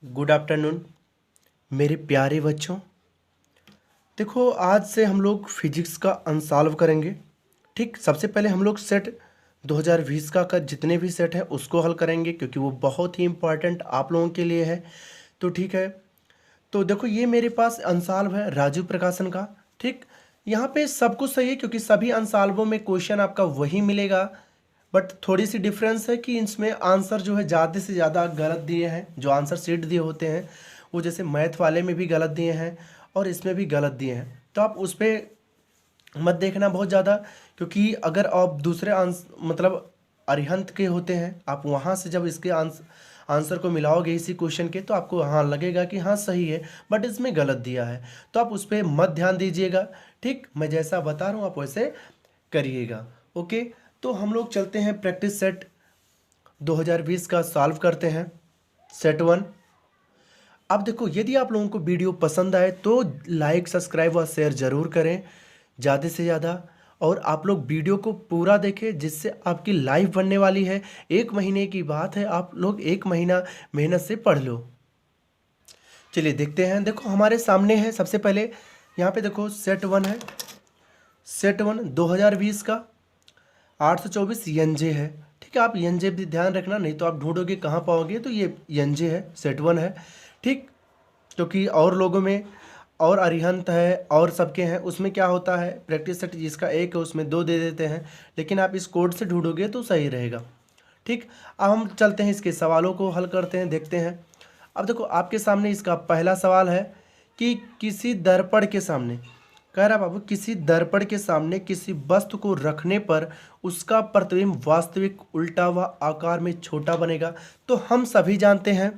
Good afternoon मेरे प्यारे बच्चों। देखो, आज से हम लोग फिजिक्स का अनसॉल्व करेंगे। ठीक, सबसे पहले हम लोग सेट 2020 का जितने भी सेट हैं उसको हल करेंगे, क्योंकि वो बहुत ही इम्पॉर्टेंट आप लोगों के लिए है। तो ठीक है, तो देखो ये मेरे पास अनसॉल्व है राजीव प्रकाशन का। ठीक, यहाँ पे सब कुछ सही है, क्योंकि सभी अनसॉल्वों में क्वेश्चन आपका वही मिलेगा। बट थोड़ी सी डिफरेंस है कि इसमें आंसर जो है ज़्यादा से ज़्यादा गलत दिए हैं। जो आंसर सीट दिए होते हैं वो जैसे मैथ वाले में भी गलत दिए हैं और इसमें भी गलत दिए हैं। तो आप उस पर मत देखना बहुत ज़्यादा, क्योंकि अगर आप दूसरे मतलब अरिहंत के होते हैं, आप वहाँ से जब इसके आंसर को मिलाओगे इसी क्वेश्चन के, तो आपको हाँ लगेगा कि हाँ सही है, बट इसमें गलत दिया है। तो आप उस पर मत ध्यान दीजिएगा। ठीक, मैं जैसा बता रहा हूँ आप वैसे करिएगा। ओके, तो हम लोग चलते हैं प्रैक्टिस सेट 2020 का सॉल्व करते हैं, सेट 1। अब देखो, यदि आप लोगों को वीडियो पसंद आए तो लाइक सब्सक्राइब और शेयर ज़रूर करें ज़्यादा से ज़्यादा, और आप लोग वीडियो को पूरा देखें, जिससे आपकी लाइफ बनने वाली है। 1 महीने की बात है, आप लोग 1 महीना मेहनत से पढ़ लो। चलिए देखते हैं। देखो हमारे सामने है, सबसे पहले यहाँ पे देखो सेट 1 है। सेट 1 2020 का 824 एनजे है। ठीक है, आप एनजे भी ध्यान रखना, नहीं तो आप ढूंढोगे कहाँ पाओगे। तो ये एनजे है, सेट 1 है। ठीक, क्योंकि और लोगों में और अरिहंत है और सबके हैं, उसमें क्या होता है प्रैक्टिस सेट जिसका एक है उसमें 2 दे देते हैं, लेकिन आप इस कोड से ढूंढोगे तो सही रहेगा। ठीक, अब हम चलते हैं इसके सवालों को हल करते हैं, देखते हैं। अब देखो आपके सामने इसका पहला सवाल है कि किसी दर्पण के सामने, कह रहा बाबू, किसी दर्पण के सामने किसी वस्तु को रखने पर उसका प्रतिबिंब वास्तविक उल्टा व आकार में छोटा बनेगा। तो हम सभी जानते हैं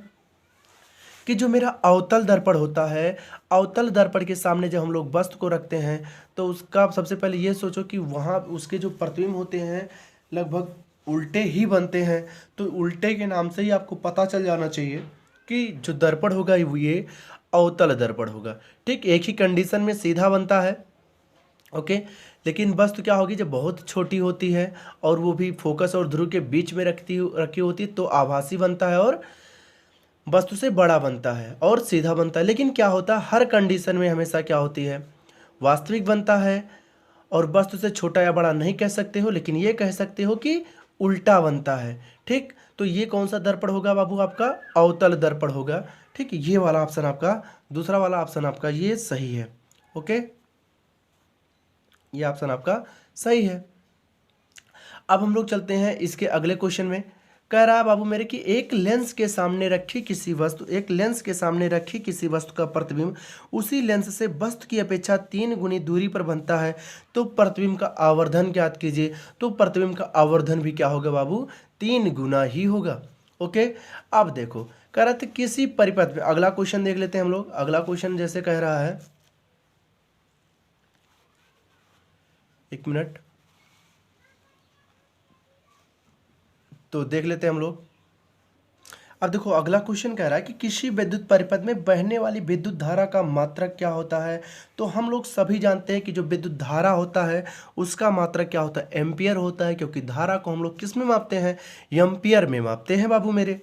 कि जो मेरा अवतल दर्पण होता है, अवतल दर्पण के सामने जब हम लोग वस्तु को रखते हैं तो उसका सबसे पहले ये सोचो कि वहाँ उसके जो प्रतिबिंब होते हैं लगभग उल्टे ही बनते हैं। तो उल्टे के नाम से ही आपको पता चल जाना चाहिए कि जो दर्पण होगा ये अवतल दर्पण होगा। ठीक, एक ही कंडीशन में सीधा बनता है। ओके, लेकिन वस्तु क्या होगी जब बहुत छोटी होती है और वो भी फोकस और ध्रुव के बीच में रखी होती है तो आभासी बनता है और वस्तु से बड़ा बनता है और सीधा बनता है। लेकिन क्या होता है, हर कंडीशन में हमेशा क्या होती है, वास्तविक बनता है। और वस्तु से छोटा या बड़ा नहीं कह सकते हो, लेकिन ये कह सकते हो कि उल्टा बनता है। ठीक, तो ये कौन सा दर्पण होगा बाबू, आपका अवतल दर्पण होगा। ठीक, ये वाला ऑप्शन आपका, दूसरा वाला ऑप्शन आपका ये सही है। ओके, ये ऑप्शन आपका सही है। अब हम लोग चलते हैं इसके अगले क्वेश्चन में। कह रहा है बाबू मेरे कि एक लेंस के सामने रखी किसी वस्तु, एक लेंस के सामने रखी किसी वस्तु का प्रतिबिंब उसी लेंस से वस्तु की अपेक्षा 3 गुनी दूरी पर बनता है, तो प्रतिबिंब का आवर्धन ज्ञात कीजिए। तो प्रतिबिंब का आवर्धन भी क्या होगा बाबू, 3 गुना ही होगा। ओके, अब देखो कह रहा था किसी परिपथ में, अगला क्वेश्चन देख लेते हैं हम लोग। अगला क्वेश्चन जैसे कह रहा है, 1 मिनट, तो देख लेते हैं हम लोग। अब देखो अगला क्वेश्चन कह रहा है कि किसी विद्युत परिपथ में बहने वाली विद्युत धारा का मात्रक क्या होता है। तो हम लोग सभी जानते हैं कि जो विद्युत धारा होता है उसका मात्रक क्या होता है, एम्पियर होता है, क्योंकि धारा को हम लोग किस में मापते हैं, एम्पियर में मापते हैं बाबू मेरे।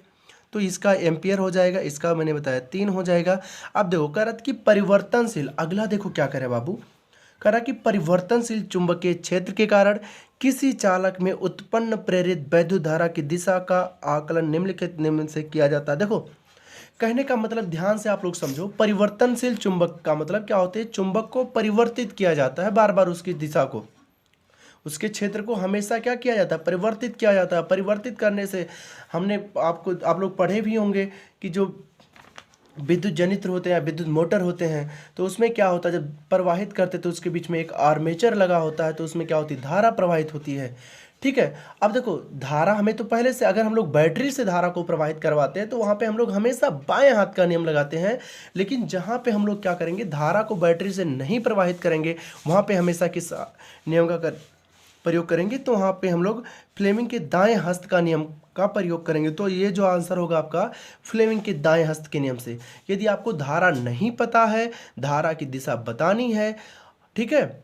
तो इसका एम्पियर हो जाएगा, इसका मैंने बताया 3 हो जाएगा। अब देखो कह रहा था कि परिवर्तनशील, अगला देखो क्या करे बाबू, कह रहा कि परिवर्तनशील चुंबकीय क्षेत्र के कारण किसी चालक में उत्पन्न प्रेरित वैद्युत धारा की दिशा का आकलन निम्नलिखित निम्न से किया जाता है। देखो कहने का मतलब, ध्यान से आप लोग समझो, परिवर्तनशील चुंबक का मतलब क्या होता है, चुंबक को परिवर्तित किया जाता है बार बार, उसकी दिशा को, उसके क्षेत्र को हमेशा क्या किया जाता है, परिवर्तित किया जाता है। परिवर्तित करने से हमने आप लोग पढ़े भी होंगे कि जो विद्युत जनित्र होते हैं, विद्युत मोटर होते हैं, तो उसमें क्या होता है जब प्रवाहित करते तो उसके बीच में एक आर्मेचर लगा होता है, तो उसमें क्या होती है, धारा प्रवाहित होती है। ठीक है, अब देखो धारा हमें तो पहले से, अगर हम लोग बैटरी से धारा को प्रवाहित करवाते हैं तो वहाँ पे हम लोग हमेशा बाएं हाथ का नियम लगाते हैं। लेकिन जहाँ पे हम लोग क्या करेंगे, धारा को बैटरी से नहीं प्रवाहित करेंगे, वहाँ पे हमेशा किस नियम का प्रयोग करेंगे, तो वहाँ पे हम लोग फ्लेमिंग के दाएं हस्त का नियम का प्रयोग करेंगे। तो ये जो आंसर होगा आपका फ्लेमिंग के दाएं हस्त के नियम से। यदि आपको धारा नहीं पता है, धारा की दिशा बतानी है, ठीक है,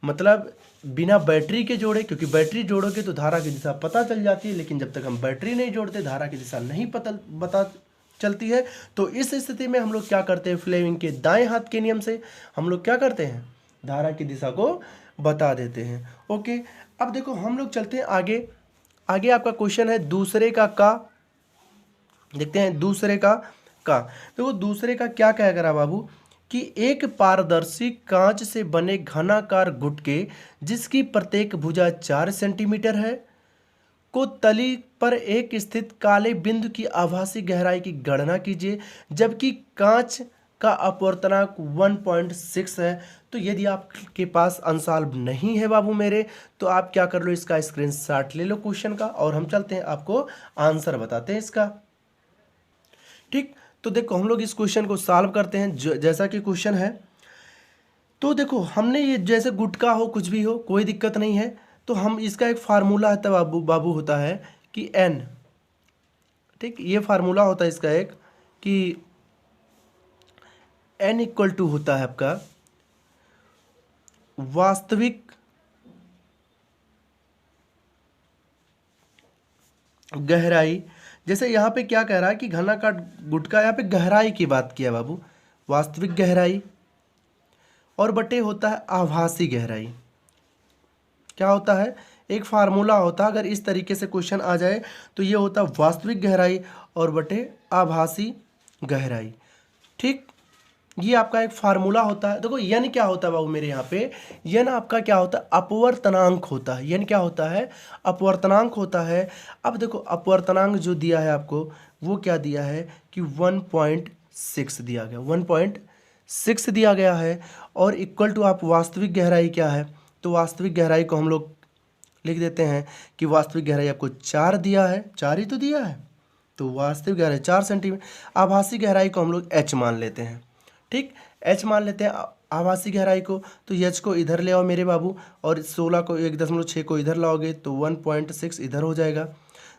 मतलब बिना बैटरी के जोड़े, क्योंकि बैटरी जोड़ोगे तो धारा की दिशा पता चल जाती है, लेकिन जब तक हम बैटरी नहीं जोड़ते धारा की दिशा नहीं चलती है। तो इस स्थिति में हम लोग क्या करते हैं, फ्लेमिंग के दाएं हाथ के नियम से हम लोग क्या करते हैं, धारा की दिशा को बता देते हैं। ओके, अब देखो हम लोग चलते हैं आगे। आगे आपका क्वेश्चन है दूसरे का देखते हैं दूसरे का देखो दूसरे का क्या कहेगा बाबू कि एक पारदर्शी कांच से बने घनाकार गुटके जिसकी प्रत्येक भुजा 4 सेंटीमीटर है को तली पर एक स्थित काले बिंदु की आभासी गहराई की गणना कीजिए, जबकि कांच का अपवर्तनांक 1.6 है। तो यदि आपके पास अनसॉल्व नहीं है बाबू मेरे, तो आप क्या कर लो, इसका स्क्रीनशॉट ले लो क्वेश्चन का, और हम चलते हैं आपको आंसर बताते हैं इसका। ठीक, तो देखो हम लोग इस क्वेश्चन को सॉल्व करते हैं जैसा कि क्वेश्चन है। तो देखो हमने ये जैसे गुटका हो कुछ भी हो कोई दिक्कत नहीं है, तो हम इसका एक फार्मूला है बाबू होता है कि n, ठीक, ये फार्मूला होता है इसका एक कि n इक्वल टू होता है आपका वास्तविक गहराई। जैसे यहाँ पे क्या कह रहा है कि घनाकार गुटका, यहाँ पे गहराई की बात किया बाबू, वास्तविक गहराई और बटे होता है आभासी गहराई। क्या होता है, एक फार्मूला होता है, अगर इस तरीके से क्वेश्चन आ जाए तो ये होता है वास्तविक गहराई और बटे आभासी गहराई। ठीक, ये आपका एक फार्मूला होता है। देखो यन क्या होता है बाबू मेरे यहाँ पे, यन आपका क्या होता है, अपवर्तनांक होता है। यन क्या होता है, अपवर्तनांक होता है। अब देखो अपवर्तनांक जो दिया है आपको वो क्या दिया है कि 1.6 दिया गया, 1.6 दिया गया है, और इक्वल टू आप वास्तविक गहराई क्या है, तो वास्तविक गहराई को हम लोग लिख देते हैं कि वास्तविक गहराई आपको 4 दिया है, 4 ही तो दिया है, तो वास्तविक गहराई 4 सेंटीमीटर। आभासी गहराई को हम लोग h मान लेते हैं। ठीक, h मान लेते हैं आभासी गहराई को, तो h को इधर ले आओ मेरे बाबू, और 16 को 1.6 को इधर लाओगे तो 1.6 इधर हो जाएगा।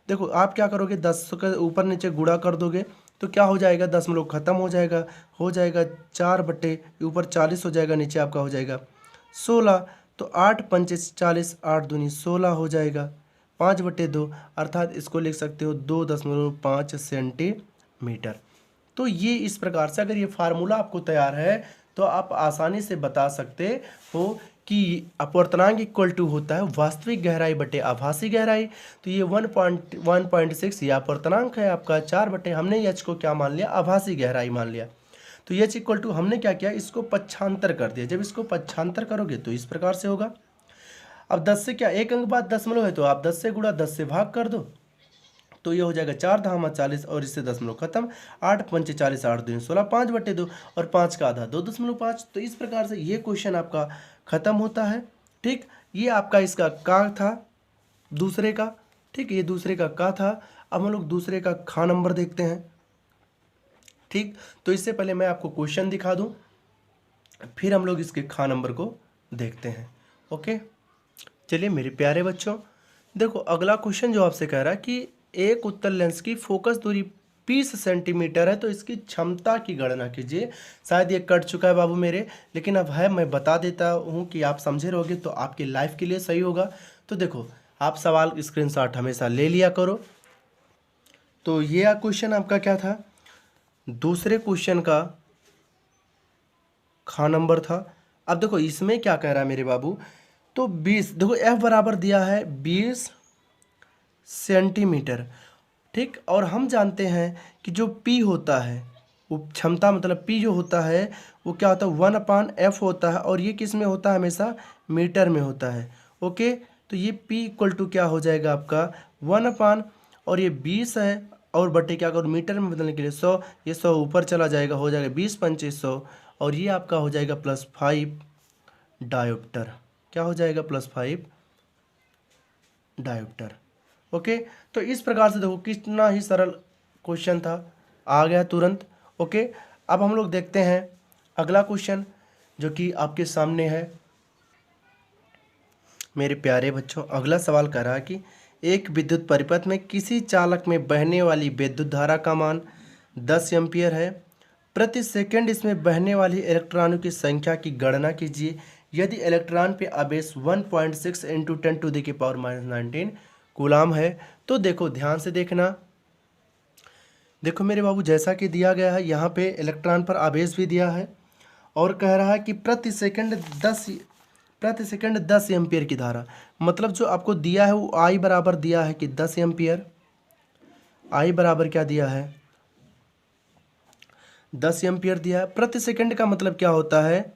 देखो आप क्या करोगे, 10 के ऊपर नीचे गुणा कर दोगे तो क्या हो जाएगा, दशमलव खत्म हो जाएगा 4 बटे ऊपर 40 हो जाएगा, नीचे आपका हो जाएगा 16, तो 8 पंचे 40, 8 दूनी 16 हो जाएगा, 5/2, अर्थात इसको लिख सकते हो 2.5 सेंटीमीटर। तो ये इस प्रकार से अगर ये फार्मूला आपको तैयार है तो आप आसानी से बता सकते हो कि अपवर्तनांक इक्वल टू होता है वास्तविक गहराई बटे आभासी गहराई। तो ये 1.6 ये अपवर्तनांक है आपका, 4 बटे हमने एच को क्या मान लिया, आभासी गहराई मान लिया। तो एच इक्वल टू हमने क्या किया, इसको पक्षांतर कर दिया। जब इसको पक्षांतर करोगे तो इस प्रकार से होगा। अब 10 से क्या एक अंक बाद दशमलव है, तो आप 10 से गुणा 10 से भाग कर दो, तो ये हो जाएगा 4 धामा 40, और इससे दशमलव खत्म, 8 पंचे 40, 8 दूनी 16, 5/2, और 5 का आधा 2.5। तो इस प्रकार से ये क्वेश्चन आपका खत्म होता है। ठीक, ये आपका इसका का था दूसरे का। ठीक, ये दूसरे का था। अब हम लोग दूसरे का खा नंबर देखते हैं। ठीक, तो इससे पहले मैं आपको क्वेश्चन दिखा दूं, फिर हम लोग इसके खा नंबर को देखते हैं। ओके, चलिए मेरे प्यारे बच्चों, देखो अगला क्वेश्चन जो आपसे कह रहा है कि एक उत्तल लेंस की फोकस दूरी 20 सेंटीमीटर है, तो इसकी क्षमता की गणना कीजिए। शायद ये कट चुका है बाबू मेरे, लेकिन अब है, मैं बता देता हूँ कि आप समझे रहोगे तो आपकी लाइफ के लिए सही होगा। तो देखो आप सवाल स्क्रीनशॉट हमेशा ले लिया करो। तो ये क्वेश्चन आपका क्या था, दूसरे क्वेश्चन का खा नंबर था। अब देखो इसमें क्या कह रहा है मेरे बाबू, तो 20, देखो F बराबर दिया है 20 सेंटीमीटर। ठीक, और हम जानते हैं कि जो P होता है वो क्षमता, मतलब P जो होता है वो क्या होता है 1/F होता है, और ये किस में होता है, हमेशा मीटर में होता है। ओके, तो ये P इक्वल टू क्या हो जाएगा आपका 1/, और ये 20 है, और बटे क्या करो मीटर में बदलने के लिए 100, ये 100 ऊपर चला जाएगा, हो जाएगा 20 पंचे 100, और ये आपका हो जाएगा +5 डायोप्टर। क्या हो जाएगा, +5 डायोप्टर। ओके, तो इस प्रकार से देखो कितना ही सरल क्वेश्चन था, आ गया तुरंत। ओके, अब हम लोग देखते हैं अगला क्वेश्चन जो कि आपके सामने है मेरे प्यारे बच्चों। अगला सवाल कह रहा है कि एक विद्युत परिपथ में किसी चालक में बहने वाली विद्युत धारा का मान 10 एम्पियर है, प्रति सेकंड इसमें बहने वाली इलेक्ट्रॉनों की संख्या की गणना कीजिए यदि इलेक्ट्रॉन पे आवेश 1.6 × 10⁻⁻19 कूलाम है। तो देखो ध्यान से देखना, देखो मेरे बाबू, जैसा कि दिया गया है यहाँ पे इलेक्ट्रॉन पर आवेश भी दिया है और कह रहा है कि प्रति सेकंड 10 एम्पियर की धारा। मतलब जो आपको दिया है वो आई बराबर दिया है कि 10 एम्पियर। आई बराबर क्या दिया है? 10 एम्पियर दिया है। प्रति सेकंड का मतलब क्या होता है?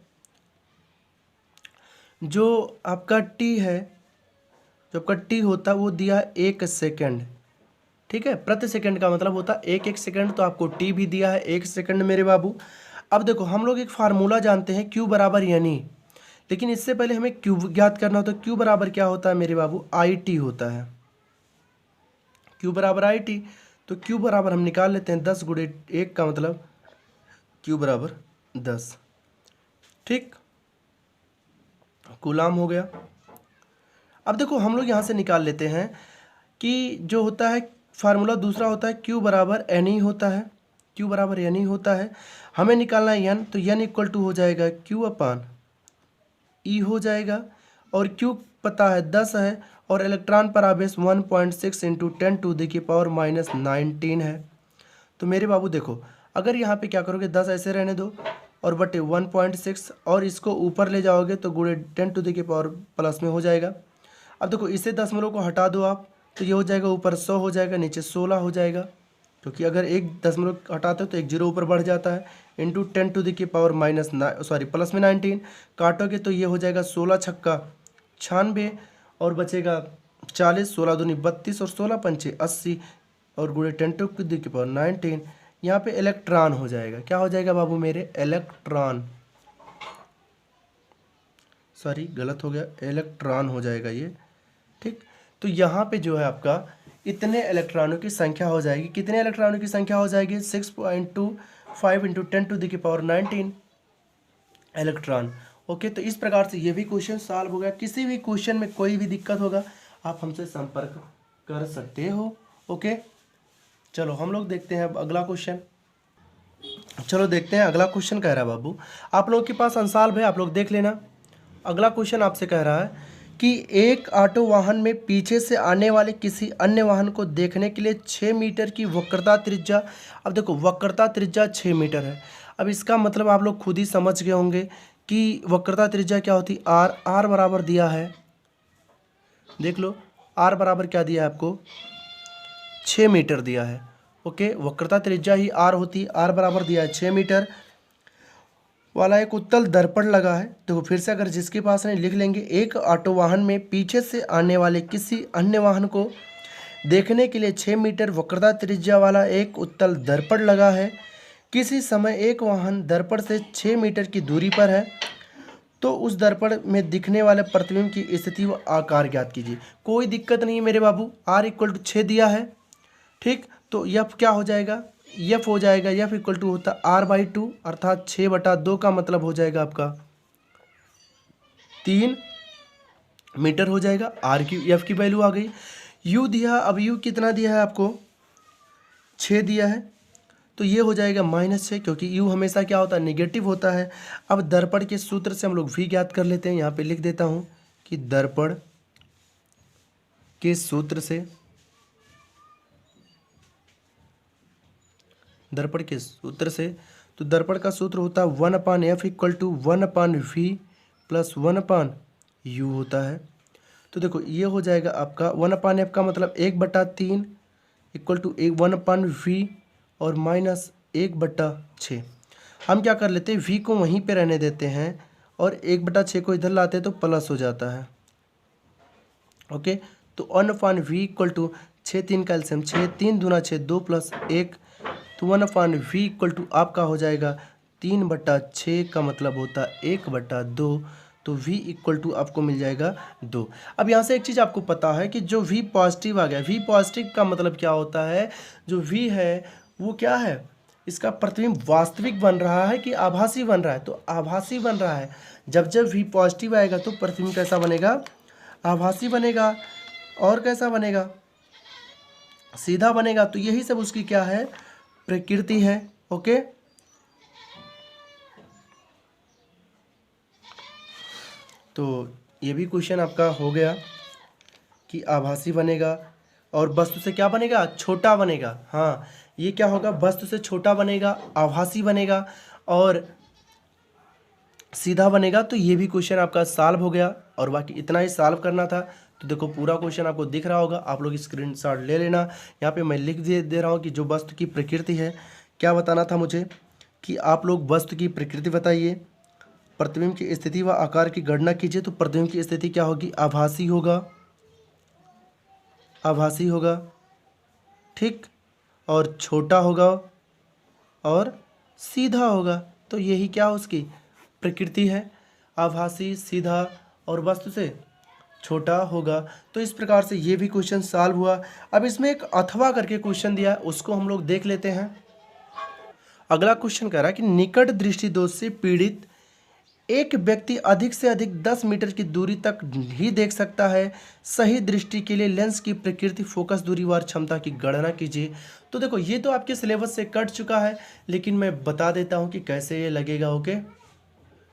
जो आपका टी है, जो आपका टी होता है वो दिया है 1 सेकंड। ठीक है, प्रति सेकंड का मतलब होता है 1 सेकंड, तो आपको टी भी दिया है 1 सेकंड मेरे बाबू। अब देखो हम लोग एक फार्मूला जानते हैं क्यू बराबर यानी, लेकिन इससे पहले हमें क्यू ज्ञात करना होता है। क्यू बराबर क्या होता है मेरे बाबू? आई टी होता है। क्यू बराबर आई टी, तो क्यू बराबर हम निकाल लेते हैं 10 गुणे 1 का मतलब क्यू बराबर 10। ठीक, कूलाम हो गया। अब देखो हम लोग यहाँ से निकाल लेते हैं कि जो होता है फार्मूला दूसरा होता है क्यू बराबर एन ही होता है। क्यू बराबर एन ही होता है। हमें निकालना है एन, तो एन इक्वल टू हो जाएगा क्यू अपान ई हो जाएगा। और क्यू पता है 10 है और इलेक्ट्रॉन पर आवेश 1.6 इंटू 10⁻⁻19 है। तो मेरे बाबू देखो, अगर यहाँ पे क्या करोगे 10 ऐसे रहने दो और बटे 1.6 और इसको ऊपर ले जाओगे तो गुणे 10⁻+ में हो जाएगा। अब देखो इसे दशमलव को हटा दो आप, तो ये हो जाएगा ऊपर 100 हो जाएगा, नीचे 16 हो जाएगा, क्योंकि अगर एक दशमलव हटाते हो तो एक जीरो ऊपर बढ़ जाता है। इंटू 10⁻⁻⁻, प्लस में 19 काटोगे तो ये हो जाएगा 16 छक्का 96 और बचेगा 40, 16 दूनी 32 और 16 पंचे 80 और गुणे 10⁻⁹ यहाँ पे इलेक्ट्रॉन हो जाएगा। क्या हो जाएगा बाबू मेरे? इलेक्ट्रॉन, सॉरी गलत हो गया, इलेक्ट्रॉन हो जाएगा ये। ठीक, तो यहाँ पे जो है आपका इतने इलेक्ट्रॉनों की संख्या हो जाएगी। कितने इलेक्ट्रॉनों की संख्या हो जाएगी? 6.25 इंटू 10⁻19 इलेक्ट्रॉन। ओके, तो इस प्रकार से ये भी क्वेश्चन सॉल्व हो गया। किसी भी क्वेश्चन में कोई भी दिक्कत होगा आप हमसे संपर्क कर सकते हो। ओके, चलो हम लोग देखते हैं अब अगला क्वेश्चन। चलो देखते हैं अगला क्वेश्चन। कह रहा है बाबू, आप लोगों के पास अंसाल्व है, आप लोग देख लेना। अगला क्वेश्चन आपसे कह रहा है कि एक ऑटो वाहन में पीछे से आने वाले किसी अन्य वाहन को देखने के लिए 6 मीटर की वक्रता त्रिज्या। अब देखो वक्रता त्रिज्या 6 मीटर है। अब इसका मतलब आप लोग खुद ही समझ गए होंगे कि वक्रता त्रिज्या क्या होती? आर। आर बराबर दिया है, देख लो आर बराबर क्या दिया है आपको? 6 मीटर दिया है। ओके, वक्रता त्रिज्या ही आर होती है। आर बराबर दिया है 6 मीटर वाला एक उत्तल दर्पण लगा है। देखो फिर से अगर जिसके पास नहीं लिख लेंगे, एक ऑटो वाहन में पीछे से आने वाले किसी अन्य वाहन को देखने के लिए 6 मीटर वक्रता त्रिज्या वाला एक उत्तल दर्पण लगा है। किसी समय एक वाहन दर्पण से 6 मीटर की दूरी पर है, तो उस दर्पण में दिखने वाले प्रतिबिंब की स्थिति व आकार ज्ञात कीजिए। कोई दिक्कत नहीं है मेरे बाबू, आर इक्वल टू 6 दिया है। ठीक, तो यफ क्या हो जाएगा? यफ हो जाएगा, यफ इक्वल टू होता r/2 अर्थात 6/2 का मतलब हो जाएगा आपका 3 मीटर हो जाएगा। आर की एफ की वैल्यू आ गई। यू दिया, अब यू कितना दिया है आपको? 6 दिया है, तो ये हो जाएगा -6, क्योंकि यू हमेशा क्या होता है? निगेटिव होता है। अब दर्पण के सूत्र से हम लोग v ज्ञात कर लेते हैं। यहाँ पे लिख देता हूँ कि दर्पण के सूत्र से, दर्पण के सूत्र से, तो दर्पण का सूत्र होता है 1/f equal to 1/v plus 1/u होता है। तो देखो ये हो जाएगा आपका 1/f का मतलब 1/3 इक्वल टू 1/v और माइनस 1/6। हम क्या कर लेते हैं, v को वहीं पे रहने देते हैं और 1/6 को इधर लाते हैं तो प्लस हो जाता है। ओके, तो 1/v इक्वल टू 6 3 का एलसीएम 6, 3 दूना 6, 2 प्लस 1, तो 1/v इक्वल टू आपका हो जाएगा 3/6 का मतलब होता है 1/2, तो v इक्वल टू आपको मिल जाएगा 2। अब यहाँ से एक चीज़ आपको पता है कि जो v पॉजिटिव आ गया, v पॉजिटिव का मतलब क्या होता है? जो v है वो क्या है? इसका प्रतिबिंब वास्तविक बन रहा है कि आभासी बन रहा है? तो आभासी बन रहा है। जब जब v पॉजिटिव आएगा तो प्रतिबिंब कैसा बनेगा? आभासी बनेगा। और कैसा बनेगा? सीधा बनेगा। तो यही सब उसकी क्या है? प्रकृति है। ओके, तो ये भी क्वेश्चन आपका हो गया कि आभासी बनेगा और वस्तु से क्या बनेगा? छोटा बनेगा। हाँ, ये क्या होगा, वस्तु से छोटा बनेगा, आभासी बनेगा और सीधा बनेगा। तो ये भी क्वेश्चन आपका सॉल्व हो गया और बाकी इतना ही सॉल्व करना था। तो देखो पूरा क्वेश्चन आपको दिख रहा होगा, आप लोग स्क्रीनशॉट ले लेना। यहाँ पे मैं लिख दे रहा हूँ कि जो वस्तु की प्रकृति है, क्या बताना था मुझे कि आप लोग वस्तु की प्रकृति बताइए, प्रतिबिंब की स्थिति व आकार की गणना कीजिए। तो प्रतिबिंब की स्थिति क्या होगी, आभासी होगा, आभासी होगा, ठीक, और छोटा होगा और सीधा होगा। तो यही क्या उसकी प्रकृति है, आभासी, सीधा और वस्तु से छोटा होगा। तो इस प्रकार से ये भी क्वेश्चन सॉल्व हुआ। अब इसमें एक अथवा करके क्वेश्चन दिया है, उसको हम लोग देख लेते हैं। अगला क्वेश्चन कह रहा है कि निकट दृष्टि दोष से पीड़ित एक व्यक्ति अधिक से अधिक 10 मीटर की दूरी तक ही देख सकता है। सही दृष्टि के लिए लेंस की प्रकृति, फोकस दूरी व क्षमता की गणना कीजिए। तो देखो ये तो आपके सिलेबस से कट चुका है, लेकिन मैं बता देता हूँ कि कैसे ये लगेगा। ओके,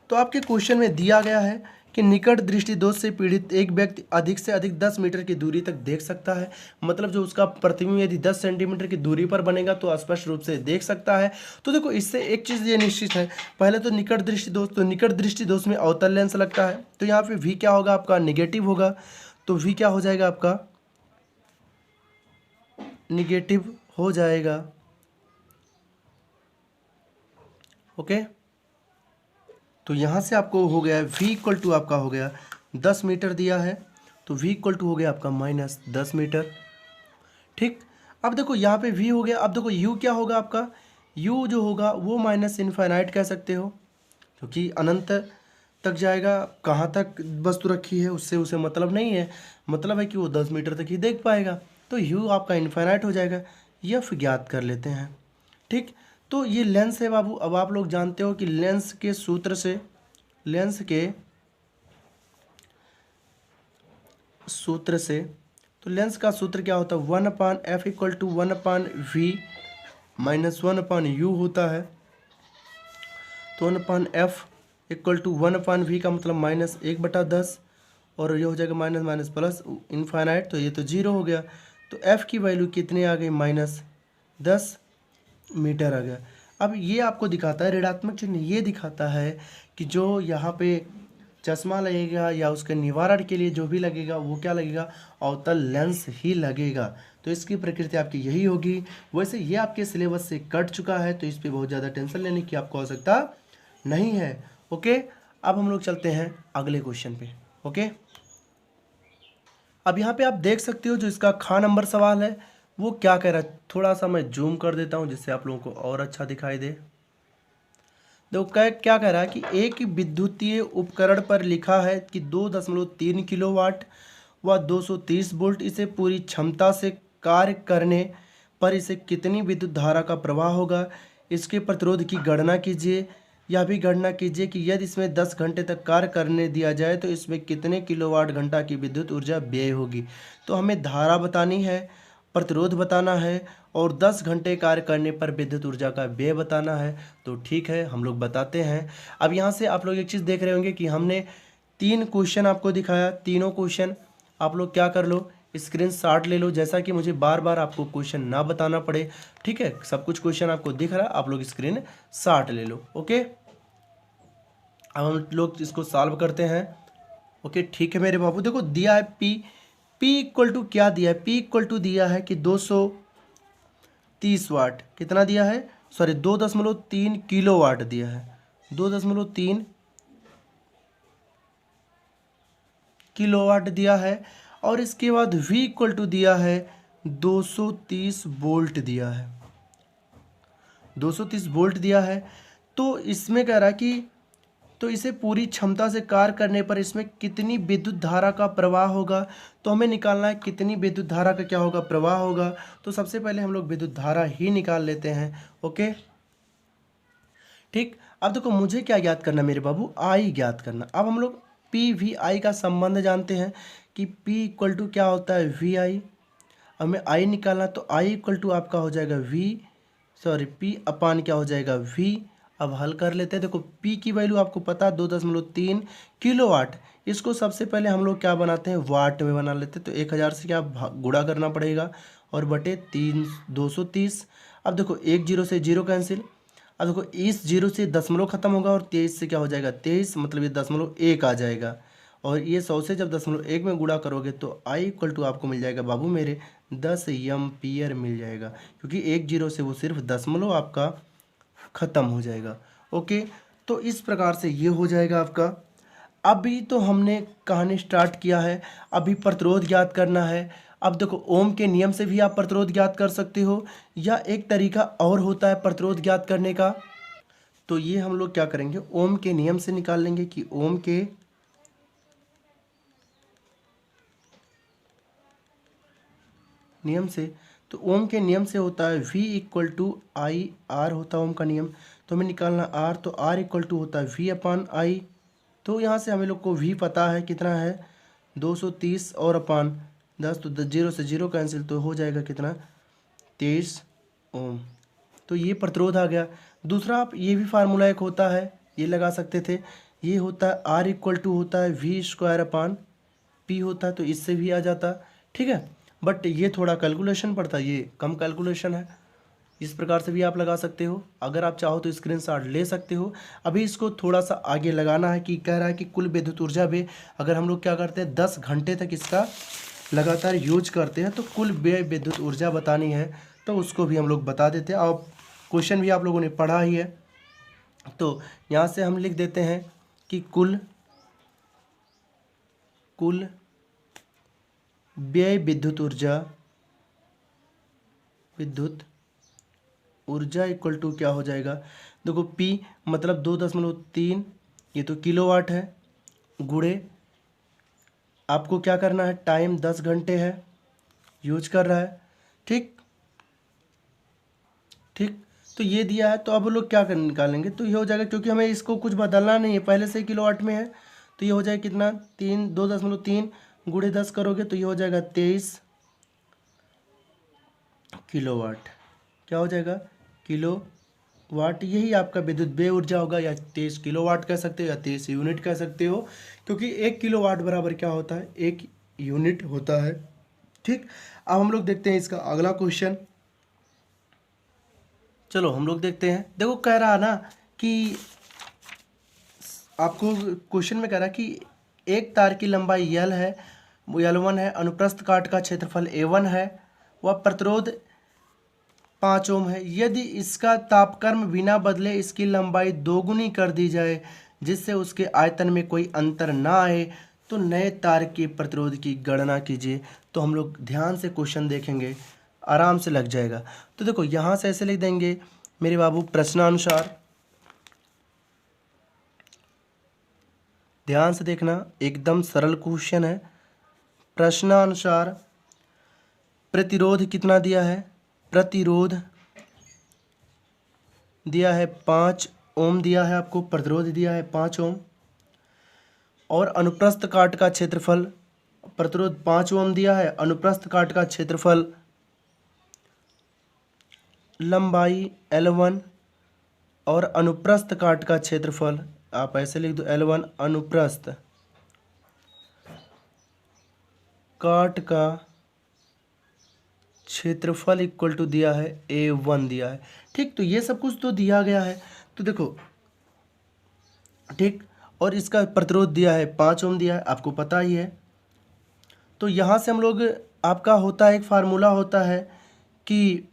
तो आपके क्वेश्चन में दिया गया है कि निकट दृष्टि दोष से पीड़ित एक व्यक्ति अधिक से अधिक 10 मीटर की दूरी तक देख सकता है। मतलब जो उसका प्रतिबिंब यदि 10 सेंटीमीटर की दूरी पर बनेगा तो स्पष्ट रूप से देख सकता है। तो देखो इससे एक चीज़ ये निश्चित है, पहले तो निकट दृष्टि दोष, तो निकट दृष्टि दोष में अवतल लेंस लगता है। तो यहाँ पे V क्या होगा आपका, निगेटिव होगा। तो V क्या हो जाएगा आपका, निगेटिव हो जाएगा। ओके, तो यहाँ से आपको हो गया V इक्वल टू आपका हो गया 10 मीटर दिया है, तो V इक्वल टू हो गया आपका -10 मीटर। ठीक, अब देखो यहाँ पे V हो गया। अब देखो U क्या होगा आपका, U जो होगा वो माइनस इनफाइनाइट कह सकते हो, क्योंकि अनंत तक जाएगा। कहाँ तक वस्तु रखी है उससे उसे मतलब नहीं है, मतलब है कि वो 10 मीटर तक ही देख पाएगा। तो U आपका इनफाइनाइट हो जाएगा। F ज्ञात कर लेते हैं। ठीक, तो ये लेंस है बाबू। अब आप लोग जानते हो कि लेंस के सूत्र से, तो लेंस का सूत्र क्या होता है, 1/f equal to 1/v minus 1/u होता है। तो 1/f इक्वल टू 1/v का मतलब -1/10 और ये हो जाएगा माइनस माइनस प्लस इनफाइनाइट, तो ये तो 0 हो गया। तो f की वैल्यू कितनी आ गई, -10 मीटर आ गया। अब ये आपको दिखाता है, ऋणात्मक चिन्ह ये दिखाता है कि जो यहाँ पे चश्मा लगेगा या उसके निवारण के लिए जो भी लगेगा वो क्या लगेगा, अवतल लेंस ही लगेगा। तो इसकी प्रकृति आपकी यही होगी। वैसे ये आपके सिलेबस से कट चुका है, तो इस पर बहुत ज़्यादा टेंशन लेने की आपको आवश्यकता नहीं है। ओके, अब हम लोग चलते हैं अगले क्वेश्चन पे। ओके, अब यहाँ पे आप देख सकते हो जो इसका ख नंबर सवाल है वो क्या कह रहा है। थोड़ा सा मैं जूम कर देता हूँ जिससे आप लोगों को और अच्छा दिखाई दे। देखो क्या कह रहा है कि एक विद्युतीय उपकरण पर लिखा है कि 2.3 किलोवाट व 230 वोल्ट इसे पूरी क्षमता से कार्य करने पर इसे कितनी विद्युत धारा का प्रवाह होगा। इसके प्रतिरोध की गणना कीजिए। यह भी गणना कीजिए कि यदि इसमें 10 घंटे तक कार्य करने दिया जाए तो इसमें कितने किलोवाट घंटा की विद्युत ऊर्जा व्यय होगी। तो हमें धारा बतानी है, प्रतिरोध बताना है और 10 घंटे कार्य करने पर विद्युत ऊर्जा का व्यय बताना है। तो ठीक है, हम लोग बताते हैं। अब यहाँ से आप लोग एक चीज़ देख रहे होंगे कि हमने 3 क्वेश्चन आपको दिखाया। तीनों क्वेश्चन आप लोग क्या कर लो, स्क्रीनशॉट ले लो, जैसा कि मुझे बार बार आपको क्वेश्चन ना बताना पड़े। ठीक है, सब कुछ क्वेश्चन आपको दिख रहा है, आप लोग स्क्रीनशॉट ले लो। ओके, अब हम लोग इसको सॉल्व करते हैं। ओके, ठीक है मेरे बाबू। देखो दिया है P इक्वल टू क्या दिया है, P इक्वल टू दिया है कि 230 वाट। कितना दिया है, सॉरी 2.3 किलोवाट दिया है, 2.3 किलोवाट दिया है। और इसके बाद V इक्वल टू दिया है 230 वोल्ट दिया है, 230 वोल्ट दिया है। तो इसमें कह रहा है कि तो इसे पूरी क्षमता से कार्य करने पर इसमें कितनी विद्युत धारा का प्रवाह होगा। तो हमें निकालना है कितनी विद्युत धारा का क्या होगा, प्रवाह होगा। तो सबसे पहले हम लोग विद्युत धारा ही निकाल लेते हैं। ओके, ठीक। अब देखो मुझे क्या ज्ञात करना मेरे बाबू, आई ज्ञात करना। अब हम लोग PVI का संबंध जानते हैं कि P इक्वल टू क्या होता है, VI। हमें आई निकालना, तो आई इक्वल टू आपका हो जाएगा P अपान क्या हो जाएगा, V। अब हल कर लेते हैं। देखो P की वैल्यू आपको पता है 2.3 किलोवाट। इसको सबसे पहले हम लोग क्या बनाते हैं, वाट में बना लेते हैं। तो 1000 से क्या गुणा करना पड़ेगा और बटे 230। अब देखो एक जीरो से जीरो कैंसिल। अब देखो इस जीरो से दशमलव खत्म होगा और 23 से क्या हो जाएगा 23, मतलब ये दशमलव एक आ जाएगा। और ये 100 से जब दशमलव एक में गुणा करोगे तो आई इक्वल टू आपको मिल जाएगा बाबू मेरे 10 एम्पियर मिल जाएगा, क्योंकि एक जीरो से वो सिर्फ दशमलव आपका ख़त्म हो जाएगा। ओके, तो इस प्रकार से ये हो जाएगा आपका। अभी तो हमने कहानी स्टार्ट किया है, अभी प्रतिरोध ज्ञात करना है। अब देखो ओम के नियम से भी आप प्रतिरोध ज्ञात कर सकते हो, या एक तरीका और होता है प्रतिरोध ज्ञात करने का। तो ये हम लोग क्या करेंगे, ओम के नियम से निकाल लेंगे कि ओम के नियम से, तो ओम के नियम से होता है V equal to I R होता है ओम का नियम। तो हमें निकालना R, तो R इक्वल टू होता है V अपान आई। तो यहाँ से हमें लोग को V पता है कितना है 230 और अपान 10, तो जीरो से जीरो कैंसिल, तो हो जाएगा कितना 23 ओम। तो ये प्रतिरोध आ गया। दूसरा आप ये भी फार्मूला एक होता है, ये लगा सकते थे, ये होता है R इक्वल टू होता है V स्क्वायर अपान P होता है, तो इससे भी आ जाता। ठीक है, बट ये थोड़ा कैलकुलेशन पड़ता है, ये कम कैलकुलेशन है। इस प्रकार से भी आप लगा सकते हो, अगर आप चाहो तो स्क्रीनशॉट ले सकते हो। अभी इसको थोड़ा सा आगे लगाना है कि कह रहा है कि कुल विद्युत ऊर्जा भी अगर हम लोग क्या करते हैं 10 घंटे तक इसका लगातार यूज करते हैं तो कुल व्यय विद्युत ऊर्जा बतानी है, तो उसको भी हम लोग बता देते हैं। और क्वेश्चन भी आप लोगों ने पढ़ा ही है, तो यहाँ से हम लिख देते हैं कि कुल व्यय विद्युत ऊर्जा इक्वल टू क्या हो जाएगा। देखो P मतलब 2.3, ये तो किलोवाट है, गुणे आपको क्या करना है, टाइम 10 घंटे है यूज कर रहा है। ठीक ठीक, तो ये दिया है, तो अब लोग क्या कर निकालेंगे, तो ये हो जाएगा, क्योंकि हमें इसको कुछ बदलना नहीं है, पहले से किलोवाट में है। तो ये हो जाएगा कितना 2.3 गुणे 10 करोगे तो ये हो जाएगा 23 किलोवाट। क्या हो जाएगा किलोवाट, यही आपका विद्युत व्यय ऊर्जा होगा, या 23 किलोवाट कह सकते हो या 23 यूनिट कह सकते हो, क्योंकि 1 किलोवाट बराबर क्या होता है 1 यूनिट होता है। ठीक, अब हम लोग देखते हैं इसका अगला क्वेश्चन। चलो हम लोग देखते हैं। देखो कह रहा है ना कि आपको क्वेश्चन में कह रहा है कि एक तार की लंबाई L है, वो L1 है, अनुप्रस्थ काट का क्षेत्रफल A1 है, वह प्रतिरोध 5 ओम है। यदि इसका तापक्रम बिना बदले इसकी लंबाई दोगुनी कर दी जाए जिससे उसके आयतन में कोई अंतर ना आए तो नए तार के प्रतिरोध की गणना कीजिए। तो हम लोग ध्यान से क्वेश्चन देखेंगे, आराम से लग जाएगा। तो देखो यहाँ से ऐसे लिख देंगे मेरे बाबू, प्रश्नानुसार, ध्यान से देखना, एकदम सरल क्वेश्चन है। प्रश्नानुसार प्रतिरोध कितना दिया है, प्रतिरोध दिया है 5 ओम दिया है आपको, प्रतिरोध दिया है 5 ओम, और अनुप्रस्थ काट का क्षेत्रफल, प्रतिरोध 5 ओम दिया है, अनुप्रस्थ काट का क्षेत्रफल लंबाई L1 और अनुप्रस्थ काट का क्षेत्रफल आप ऐसे लिख दो L1 अनुप्रस्थ काट का क्षेत्रफल इक्वल टू दिया है A1 दिया है। ठीक, तो ये सब कुछ तो दिया गया है। तो देखो ठीक, और इसका प्रतिरोध दिया है 5 ओम दिया है, आपको पता ही है। तो यहाँ से हम लोग, आपका होता है एक फार्मूला होता है कि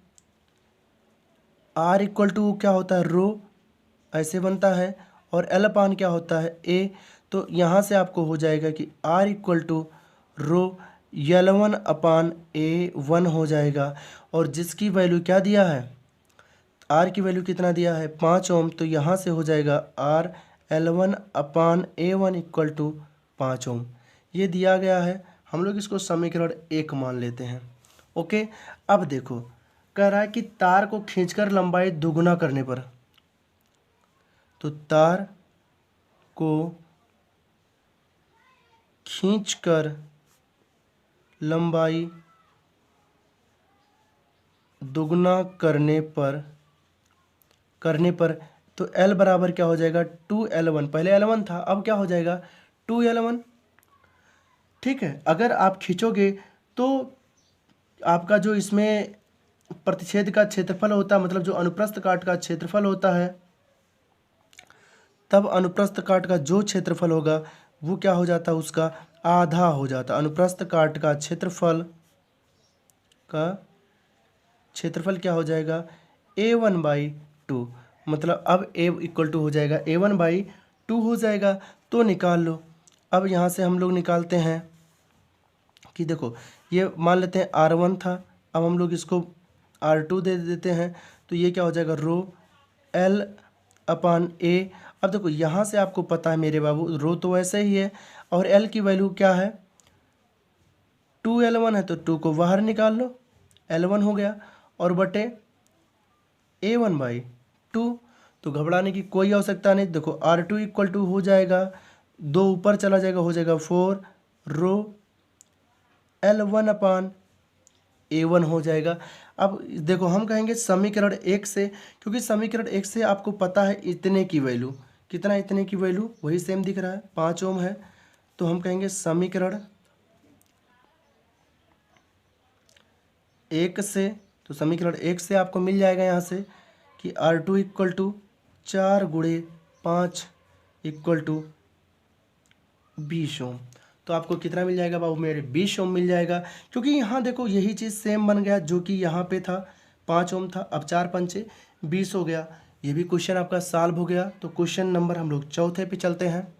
R इक्वल टू क्या होता है रो, ऐसे बनता है, और L अपान क्या होता है A। तो यहाँ से आपको हो जाएगा कि R equal to rho L1 upon A1 हो जाएगा, और जिसकी वैल्यू क्या दिया है, R की वैल्यू कितना दिया है 5 ओम, तो यहाँ से हो जाएगा R L1 upon A1 equal to 5 ohm. ये दिया गया है, हम लोग इसको समीकरण 1 मान लेते हैं। ओके, अब देखो कह रहा है कि तार को खींचकर लंबाई दोगुना करने पर, तो तार को खींचकर लंबाई दोगुना करने पर तो L बराबर क्या हो जाएगा 2L1, पहले L1 था, अब क्या हो जाएगा 2L1। ठीक है, अगर आप खींचोगे तो आपका जो इसमें प्रतिच्छेद का क्षेत्रफल होता है, मतलब जो अनुप्रस्थ काट का क्षेत्रफल होता है, तब अनुप्रस्थ काट का जो क्षेत्रफल होगा वो क्या हो जाता है, उसका आधा हो जाता। अनुप्रस्थ काट का क्षेत्रफल क्या हो जाएगा, A1/2। मतलब अब A इक्वल टू हो जाएगा A1/2 हो जाएगा। तो निकाल लो। अब यहाँ से हम लोग निकालते हैं कि देखो ये मान लेते हैं R1 था, अब हम लोग इसको R2 दे देते हैं, तो ये क्या हो जाएगा रो L/A। अब देखो यहाँ से आपको पता है मेरे बाबू, रो तो वैसे ही है और L की वैल्यू क्या है, 2L1 है, तो 2 को बाहर निकाल लो, L1 हो गया और बटे A1/2। तो घबराने की कोई आवश्यकता नहीं। देखो R2 इक्वल टू हो जाएगा, 2 ऊपर चला जाएगा, हो जाएगा 4 रो L1/A1 हो जाएगा। अब देखो हम कहेंगे समीकरण 1 से, क्योंकि समीकरण 1 से आपको पता है इतने की वैल्यू, कितना इतने की वैल्यू वही सेम दिख रहा है, 5 ओम है। तो हम कहेंगे समीकरण 1 से, तो समीकरण 1 से आपको मिल जाएगा यहाँ से कि R2 equal to 4 × 5 equal to 20 ohm. तो आपको कितना मिल जाएगा बाबू मेरे, 20 ओम मिल जाएगा। क्योंकि यहाँ देखो यही चीज़ सेम बन गया, जो कि यहाँ पे था 5 ओम था, अब 4 पंचे 20 हो गया। ये भी क्वेश्चन आपका सॉल्व हो गया। तो क्वेश्चन नंबर हम लोग चौथे पे चलते हैं।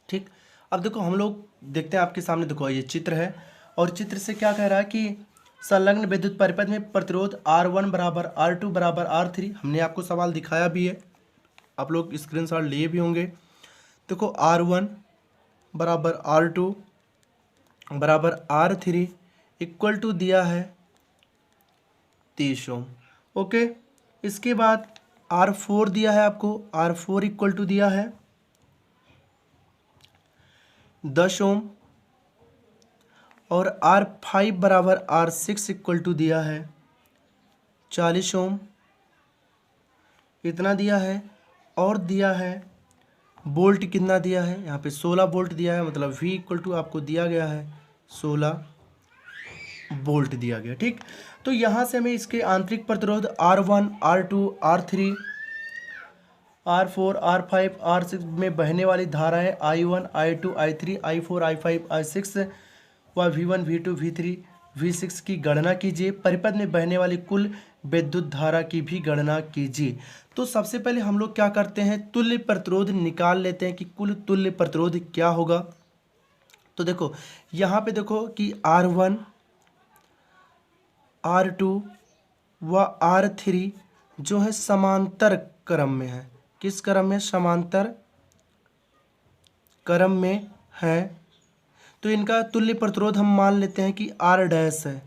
ठीक, अब देखो हम लोग देखते हैं आपके सामने, देखो ये चित्र है और चित्र से क्या कह रहा है कि संलग्न विद्युत परिपथ में प्रतिरोध R1 बराबर R2 बराबर R3। हमने आपको सवाल दिखाया भी है, आप लोग स्क्रीनशॉट लिए भी होंगे। देखो R1 बराबर R2 बराबर R3 इक्वल टू दिया है 30 ओम। ओके, इसके बाद R4 दिया है आपको, R4 इक्वल टू दिया है 10 ओम और R5 बराबर R6 इक्वल टू दिया है 40 ओम। इतना दिया है और दिया है वोल्ट कितना दिया है, यहाँ पे 16 वोल्ट दिया है, मतलब V इक्वल टू आपको दिया गया है 16 वोल्ट दिया गया। ठीक, तो यहाँ से हमें इसके आंतरिक प्रतिरोध R1 R2 R3 R4 R5 R6 में बहने वाली धाराएं I1 I2 I3 I4 I5 I6 व V1 V2 V3 V6 की गणना कीजिए। परिपथ में बहने वाली कुल विद्युत धारा की भी गणना कीजिए। तो सबसे पहले हम लोग क्या करते हैं, तुल्य प्रतिरोध निकाल लेते हैं कि कुल तुल्य प्रतिरोध क्या होगा। तो देखो यहाँ पे देखो कि R1 R2 व R3 जो है समांतर क्रम में है। किस क्रम में, समांतर क्रम में है। तो इनका तुल्य प्रतिरोध हम मान लेते हैं कि R डैश है,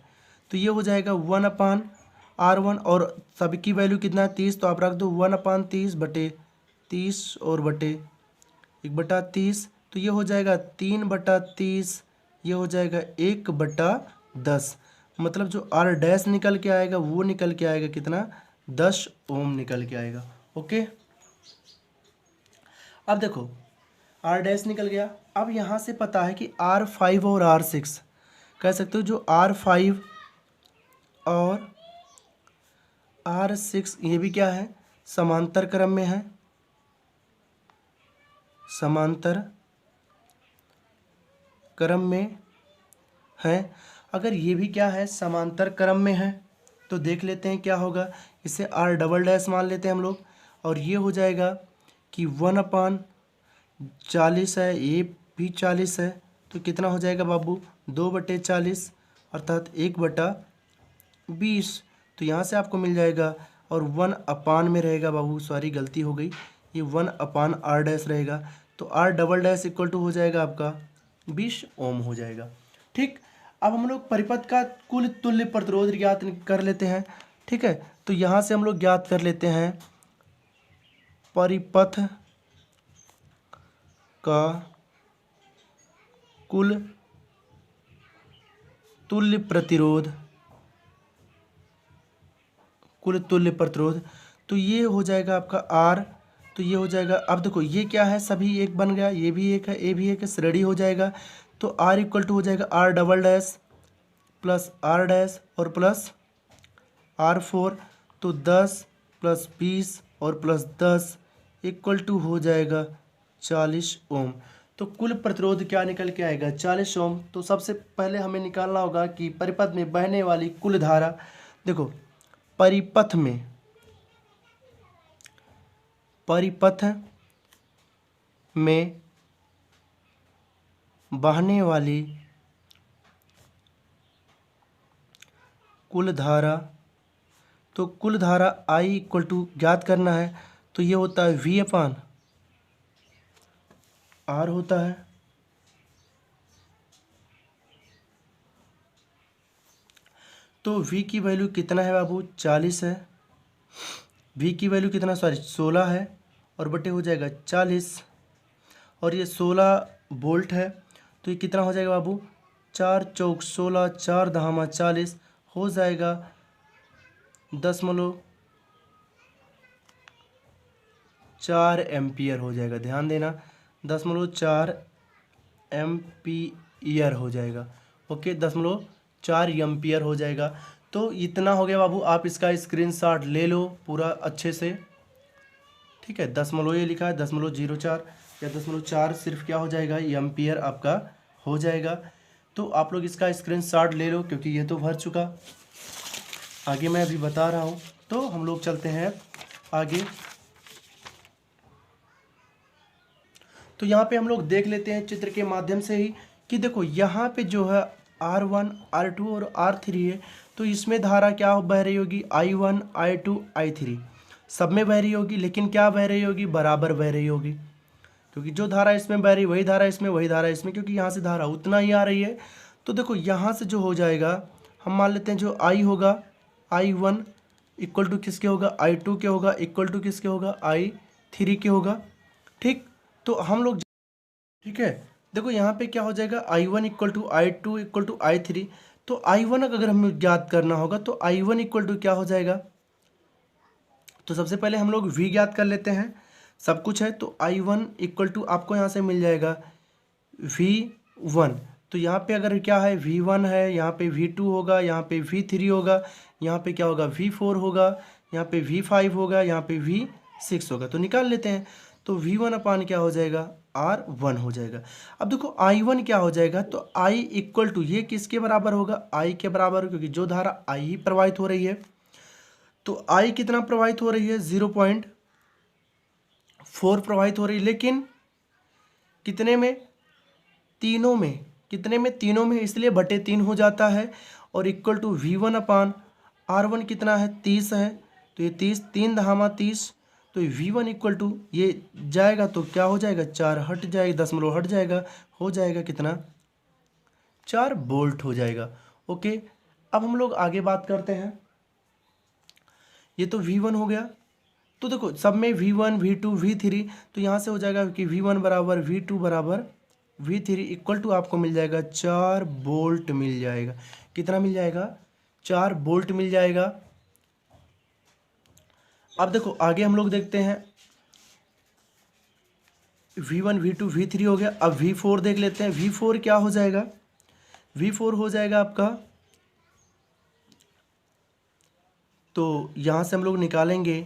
तो ये हो जाएगा 1/R1 और सबकी वैल्यू कितना है 30, तो आप रख दो 1/30 बटे 30 और बटे 1/30, तो ये हो जाएगा 3/30, ये हो जाएगा 1/10। मतलब जो R डैश निकल के आएगा वो निकल के आएगा कितना, 10 ओम निकल के आएगा। ओके, अब देखो R डैश निकल गया। अब यहाँ से पता है कि R5 और R6 कह सकते हो, जो R5 और R6 ये भी क्या है, समांतर क्रम में है, समांतर क्रम में है। अगर ये भी क्या है, समांतर क्रम में है, तो देख लेते हैं क्या होगा। इसे R डबल डैश मान लेते हैं हम लोग, और ये हो जाएगा कि 1/40 है, ये भी 40 है, तो कितना हो जाएगा बाबू 2/40 अर्थात 1/20। तो यहाँ से आपको मिल जाएगा, और 1/, में रहेगा बाबू, सॉरी गलती हो गई, ये 1/R डैश रहेगा, तो R double dash equal to हो जाएगा आपका 20 ओम हो जाएगा। ठीक, अब हम लोग परिपथ का कुल तुल्य प्रतिरोध ज्ञात कर लेते हैं। ठीक है, तो यहाँ से हम लोग ज्ञात कर लेते हैं परिपथ का कुल तुल्य प्रतिरोध, कुल तुल्य प्रतिरोध, तो ये हो जाएगा आपका R, तो ये हो जाएगा। अब देखो ये क्या है, सभी एक बन गया, ये भी एक है, ये भी एक है, श्रेणी हो जाएगा। तो R इक्वल टू हो जाएगा R double dash plus R dash और प्लस R4, तो 10 + 20 और +10 = हो जाएगा 40 ओम। तो कुल प्रतिरोध क्या निकल के आएगा? 40 ओम। तो सबसे पहले हमें निकालना होगा कि परिपथ में बहने वाली कुल धारा। देखो, परिपथ में बहने वाली कुल धारा, तो कुल धारा I = ज्ञात करना है, तो ये होता है V/R होता है। तो V की वैल्यू कितना है बाबू? 40 है। V की वैल्यू कितना, 16 है, और बटे हो जाएगा 40, और ये 16 वोल्ट है, तो ये कितना हो जाएगा बाबू? 4 चौक 16, 4 धामा 40, हो जाएगा 0.4 एम्पियर हो जाएगा। ध्यान देना, 0.4 एम्पियर हो जाएगा। ओके, 0.4 एम्पियर हो जाएगा। तो इतना हो गया बाबू। आप इसका स्क्रीनशॉट ले लो पूरा अच्छे से, ठीक है। दशमलव ये लिखा है 0.04 या 0.4 सिर्फ क्या हो जाएगा? एम्पियर आपका हो जाएगा। तो आप लोग इसका स्क्रीनशॉट ले लो, क्योंकि ये तो भर चुका, आगे मैं अभी बता रहा हूँ। तो हम लोग चलते हैं आगे। तो यहाँ पे हम लोग देख लेते हैं चित्र के माध्यम से ही कि देखो यहाँ पे जो है R1, R2 और R3 है, तो इसमें धारा क्या बह रही होगी? I1, I2, I3 सब में बह रही होगी, लेकिन क्या बह रही होगी? बराबर बह रही होगी, क्योंकि जो धारा इसमें बह रही वही धारा इसमें, वही धारा इसमें, क्योंकि यहाँ से धारा उतना ही आ रही है। तो देखो यहाँ से जो हो जाएगा, हम मान लेते हैं जो I होगा, I1 = किसके होगा? I2 के होगा, = किसके होगा? I3 के होगा, ठीक। तो हम लोग, ठीक है, देखो यहाँ पे क्या हो जाएगा? I1 = I2 = I3। तो I1 अगर हमें ज्ञात करना होगा, तो I1 = क्या हो जाएगा? तो सबसे पहले हम लोग V ज्ञात कर लेते हैं, सब कुछ है। तो I1 = आपको यहाँ से मिल जाएगा V1। तो यहाँ पे अगर क्या है? V1 है, यहाँ पे V2 होगा, यहाँ पे V3 होगा, यहाँ पे क्या होगा? V4 होगा, यहाँ पे V5 होगा, यहाँ पे V6 होगा। तो निकाल लेते हैं। तो V1 क्या हो जाएगा? R1 हो जाएगा। अब देखो I1 क्या हो जाएगा? तो I = ये किसके बराबर होगा? I के बराबर, क्योंकि जो धारा I ही प्रवाहित हो रही है। तो I कितना प्रवाहित हो रही है? 0.4 प्रवाहित हो रही है, लेकिन कितने में? तीनों में। कितने में? तीनों में, इसलिए बटे 3 हो जाता है। और = V1/R1 कितना है? 30 है। तो ये 30, 3 धामा 30, तो V1 = ये जाएगा तो क्या हो जाएगा? 4 हट जाएगा, दशमलव हट जाएगा, हो जाएगा कितना? 4 वोल्ट हो जाएगा। ओके, अब हम लोग आगे बात करते हैं। ये तो V1 हो गया। तो देखो सब में V1, V2, V3, तो यहाँ से हो जाएगा कि V1 = V2 = V3 = आपको मिल जाएगा 4 वोल्ट मिल जाएगा। कितना मिल जाएगा? 4 वोल्ट मिल जाएगा। अब देखो आगे हम लोग देखते हैं। V1, V2, V3 हो गया। अब V4 देख लेते हैं। V4 क्या हो जाएगा? V4 हो जाएगा आपका, तो यहाँ से हम लोग निकालेंगे,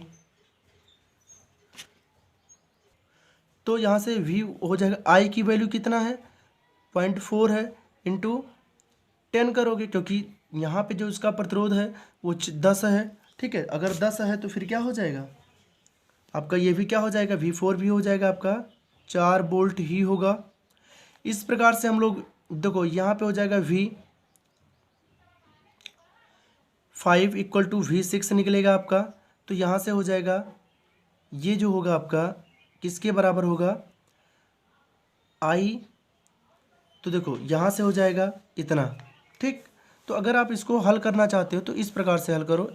तो यहाँ से V हो जाएगा, I की वैल्यू कितना है? 0.4 है, इंटू 10 करोगे, क्योंकि यहाँ पे जो इसका प्रतिरोध है वो 10 है, ठीक है। अगर 10 है तो फिर क्या हो जाएगा आपका? ये भी क्या हो जाएगा? V4 भी हो जाएगा आपका 4 वोल्ट ही होगा। इस प्रकार से हम लोग देखो यहाँ पे हो जाएगा V5 = V6 निकलेगा आपका। तो यहाँ से हो जाएगा, ये जो होगा आपका किसके बराबर होगा? I। तो देखो यहाँ से हो जाएगा इतना, ठीक। तो अगर आप इसको हल करना चाहते हो तो इस प्रकार से हल करो,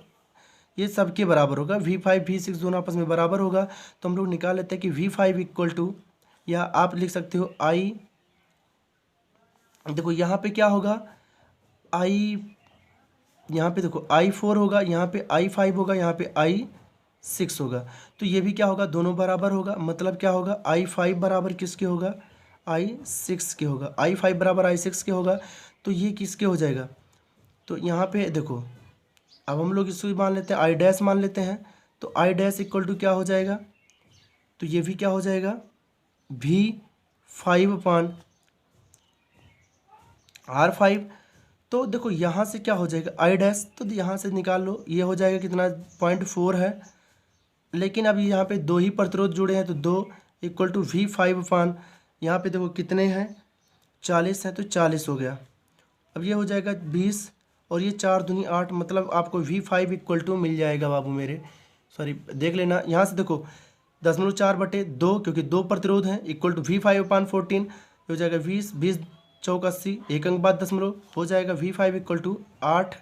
ये सबके बराबर होगा। V5, V6 दोनों आपस में बराबर होगा। तो हम लोग निकाल लेते हैं कि V5 = या आप लिख सकते हो I। देखो यहाँ पे क्या होगा? I, यहाँ पे देखो I4 होगा, यहाँ पे I5 होगा, यहाँ पे I6 होगा। तो ये भी क्या होगा? दोनों बराबर होगा। मतलब क्या होगा? I5 बराबर किसके होगा? I6 के होगा। I5 बराबर I6 के होगा। तो ये किसके हो जाएगा? तो यहाँ पे देखो अब हम लोग इसको मान लेते हैं आई डैश मान लेते हैं, तो आई डैश इक्वल टू क्या हो जाएगा, तो ये भी क्या हो जाएगा V5/R5। तो देखो यहाँ से क्या हो जाएगा आई डैश, तो यहाँ से निकाल लो, ये हो जाएगा कितना 0.4 है, लेकिन अब यहाँ पे दो ही प्रतिरोध जुड़े हैं तो 2 इक्वल टू V5/, यहाँ पे देखो कितने हैं 40 हैं तो 40 हो गया। अब ये हो जाएगा 20 और ये 4 दूनी 8, मतलब आपको V5 इक्वल टू मिल जाएगा बाबू मेरे, सॉरी देख लेना यहाँ से देखो 0.4/2 क्योंकि 2 प्रतिरोध हैं इक्वल टू V5/14 हो जाएगा 20, 20 चौक 80, एक अंक बाद दशमलव हो जाएगा V5 इक्वल टू 8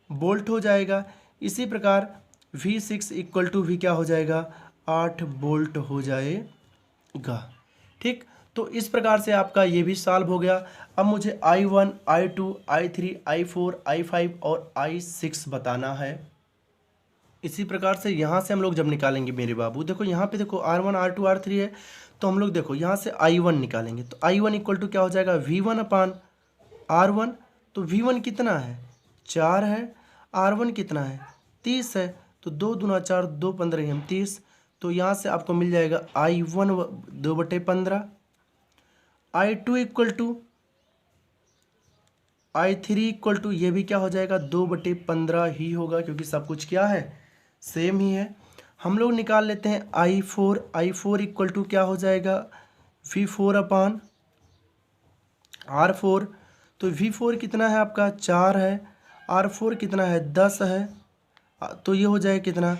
वोल्ट हो जाएगा। इसी प्रकार V6 इक्वल टू भी क्या हो जाएगा 8 वोल्ट हो जाएगा। ठीक, तो इस प्रकार से आपका ये भी सॉल्व हो गया। अब मुझे I1, I2, I3, I4, I5 और I6 बताना है। इसी प्रकार से यहाँ से हम लोग जब निकालेंगे मेरे बाबू, देखो यहाँ पे देखो R1, R2, R3 है, तो हम लोग देखो यहाँ से I1 निकालेंगे, तो I1 इक्वल टू क्या हो जाएगा V1/R1। तो V1 कितना है 4 है, R1 कितना है 30 है, तो 2 दूना 4, 2 15 हम 30, तो यहाँ से आपको मिल जाएगा I1 2/15। I2 equal to I3 equal to ये भी क्या हो जाएगा 2/15 ही होगा, क्योंकि सब कुछ क्या है सेम ही है। हम लोग निकाल लेते हैं I4, I4 इक्वल टू क्या हो जाएगा V4/R4। तो V4 कितना है आपका 4 है, R4 कितना है 10 है, तो ये हो जाएगा कितना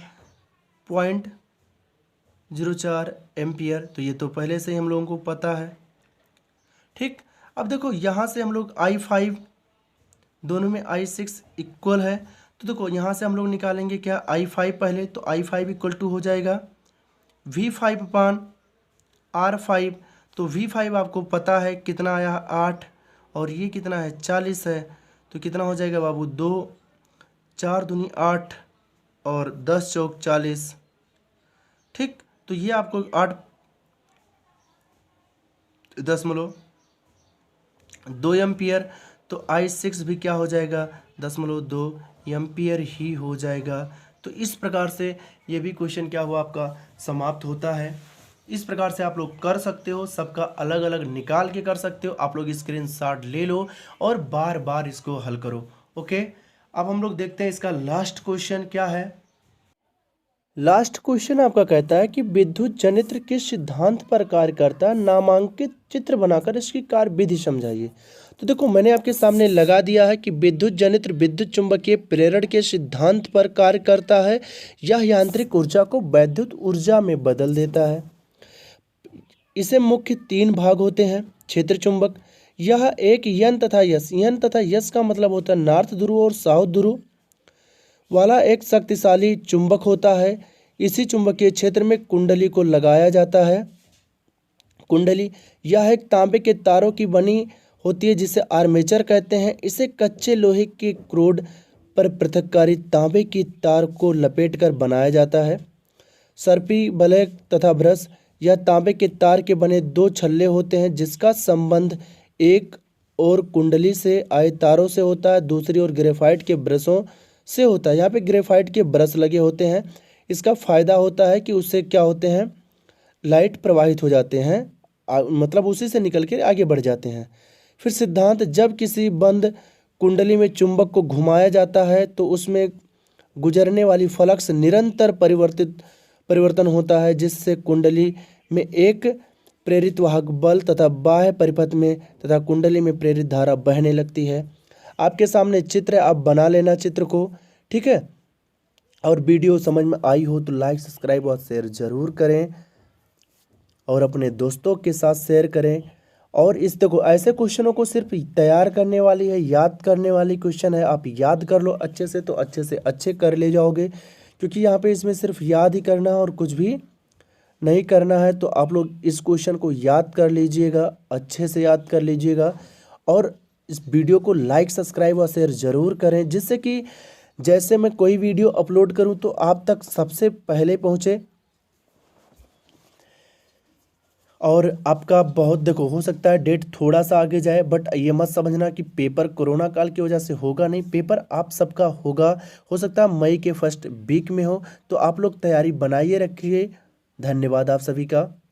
0.04 एम्पियर, तो ये तो पहले से ही हम लोगों को पता है। ठीक, अब देखो यहाँ से हम लोग I5 दोनों में I6 इक्वल है, तो देखो यहाँ से हम लोग निकालेंगे क्या I5 पहले, तो I5 इक्वल टू हो जाएगा V5/R5। तो V5 आपको पता है कितना आया 8 और ये कितना है 40 है, तो कितना हो जाएगा बाबू 2 4 दूनी 8 और 10 चौक 40। ठीक, तो ये आपको 8.2 एम्पियर, तो I6 भी क्या हो जाएगा 0.2 एम्पियर ही हो जाएगा। तो इस प्रकार से ये भी क्वेश्चन क्या हुआ आपका समाप्त होता है। इस प्रकार से आप लोग कर सकते हो, सबका अलग अलग निकाल के कर सकते हो। आप लोग स्क्रीनशॉट ले लो और बार बार इसको हल करो। ओके, अब हम लोग देखते हैं इसका लास्ट क्वेश्चन क्या है। लास्ट क्वेश्चन आपका कहता है कि विद्युत जनित्र किस सिद्धांत पर कार्य करता है, नामांकित चित्र बनाकर इसकी कार्य विधि समझाइए। तो देखो मैंने आपके सामने लगा दिया है कि विद्युत जनित्र विद्युत चुंबकीय प्रेरण के सिद्धांत पर कार्य करता है। यह यांत्रिक ऊर्जा को वैद्युत ऊर्जा में बदल देता है। इसे मुख्य 3 भाग होते हैं। क्षेत्र चुंबक, यह एक यन तथा यस, यन तथा यस का मतलब होता है नॉर्थ ध्रुव और साउथ ध्रुव वाला एक शक्तिशाली चुंबक होता है। इसी चुंबकीय क्षेत्र में कुंडली को लगाया जाता है। कुंडली यह एक तांबे के तारों की बनी होती है जिसे आर्मेचर कहते हैं। इसे कच्चे लोहे के क्रोड पर पृथककारी तांबे की तार को लपेटकर बनाया जाता है। सर्पी, ब्लेड तथा ब्रश, यह तांबे के तार के बने 2 छल्ले होते हैं जिसका संबंध एक और कुंडली से आए तारों से होता है, दूसरी ओर ग्रेफाइट के ब्रशों से होता है। यहाँ पे ग्रेफाइट के ब्रश लगे होते हैं। इसका फ़ायदा होता है कि उससे क्या होते हैं लाइट प्रवाहित हो जाते हैं, मतलब उसी से निकल के आगे बढ़ जाते हैं। फिर सिद्धांत, जब किसी बंद कुंडली में चुंबक को घुमाया जाता है तो उसमें गुजरने वाली फ्लक्स निरंतर परिवर्तन होता है, जिससे कुंडली में एक प्रेरित वाहक बल तथा बाह्य परिपथ में तथा कुंडली में प्रेरित धारा बहने लगती है। आपके सामने चित्र है, आप बना लेना चित्र को, ठीक है। और वीडियो समझ में आई हो तो लाइक, सब्सक्राइब और शेयर ज़रूर करें और अपने दोस्तों के साथ शेयर करें। और इस देखो ऐसे क्वेश्चनों को सिर्फ तैयार करने वाली है, याद करने वाली क्वेश्चन है। आप याद कर लो अच्छे से तो अच्छे से अच्छे कर ले जाओगे, क्योंकि यहाँ पे इसमें सिर्फ याद ही करना है और कुछ भी नहीं करना है। तो आप लोग इस क्वेश्चन को याद कर लीजिएगा, अच्छे से याद कर लीजिएगा और इस वीडियो को लाइक, सब्सक्राइब और शेयर ज़रूर करें, जिससे कि जैसे मैं कोई वीडियो अपलोड करूं तो आप तक सबसे पहले पहुंचे। और आपका बहुत, देखो हो सकता है डेट थोड़ा सा आगे जाए, बट ये मत समझना कि पेपर कोरोना काल की वजह से होगा नहीं, पेपर आप सबका होगा। हो सकता है मई के फर्स्ट वीक में हो, तो आप लोग तैयारी बनाइए रखिए। धन्यवाद आप सभी का।